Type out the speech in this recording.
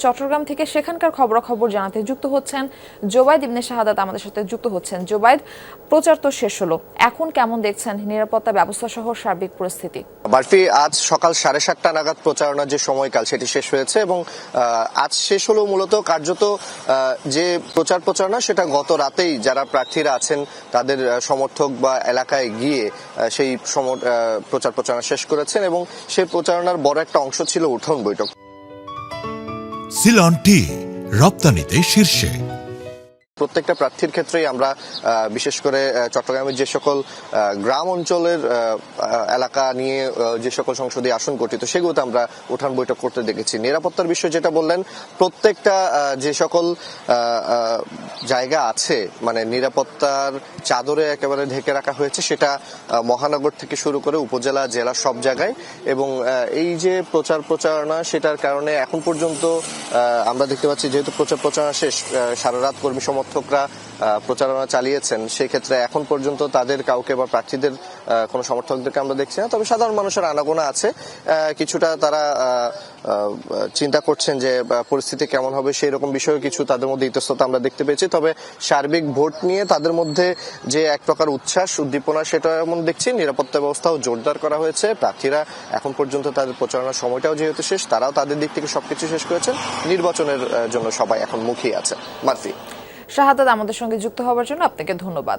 চট্টগ্রাম থেকে সেখানকার খবরাখবর জানাতে যুক্ত হচ্ছেন জোবাইদ ইবনে শাহাদাত আমাদের সাথে যুক্ত হচ্ছেন। জোবাইদ, প্রচার তো শেষ হলো, এখন কেমন দেখছেন নিরাপত্তা ব্যবস্থা সহ সার্বিক পরিস্থিতি? বারফি, আজ সকাল 7:30 নাগাদ প্রচারণার যে সময়কাল সেটি শেষ হয়েছে এবং আজ শেষ হলো মূলত কার্যত যে প্রচারণা সেটা গত রাতেই যারা প্রার্থীরা আছেন তাদের সমর্থক বা এলাকায় গিয়ে সেই প্রচারণা শেষ করেছেন এবং সেই প্রচারণার বড় একটা অংশ ছিল উঠোন বৈঠক। সিলন টি রপ্তানিতে শীর্ষে। প্রত্যেকটা প্রার্থীর ক্ষেত্রেই আমরা বিশেষ করে চট্টগ্রামের যে সকল গ্রাম অঞ্চলের এলাকা নিয়ে যে সকল সংসদীয় আসন গঠিত সেগুলোতে আমরা উঠান বৈঠক করতে দেখেছি। নিরাপত্তার বিষয় যেটা বললেন, প্রত্যেকটা যে সকল জায়গা আছে মানে নিরাপত্তার চাদরে একেবারে ঢেকে রাখা হয়েছে, সেটা মহানগর থেকে শুরু করে উপজেলা জেলা সব জায়গায়। এবং এই যে প্রচারণা সেটার কারণে এখন পর্যন্ত আমরা দেখতে পাচ্ছি যেহেতু প্রচারণা শেষ, সারা রাত কর্মী সমর্থকরা প্রচারণা চালিয়েছেন, সেই ক্ষেত্রে এখন পর্যন্ত তাদের কাউকে বা প্রার্থীদের কোনো সমর্থকদেরকে আমরা দেখছি না। তবে সাধারণ মানুষের আনাগোনা আছে, কিছুটা তারা চিন্তা করছেন যে পরিস্থিতি কেমন হবে সেই রকম বিষয়ে কিছু তাদের মধ্যে ইতস্ততা আমরা দেখতে পেয়েছি। তবে সার্বিক ভোট নিয়ে তাদের মধ্যে যে এক প্রকার উচ্ছ্বাস উদ্দীপনা সেটা এমন দেখছি। নিরাপত্তা ব্যবস্থাও জোরদার করা হয়েছে। প্রার্থীরা এখন পর্যন্ত তাদের প্রচারণার সময়টাও যেহেতু শেষ, তারাও তাদের দিক থেকে সবকিছু শেষ করেছেন। নির্বাচনের জন্য সবাই এখন মুখিয়ে আছে। মারফি, শাহাদাত, আমাদের সঙ্গে যুক্ত হওয়ার জন্য আপনাকে ধন্যবাদ।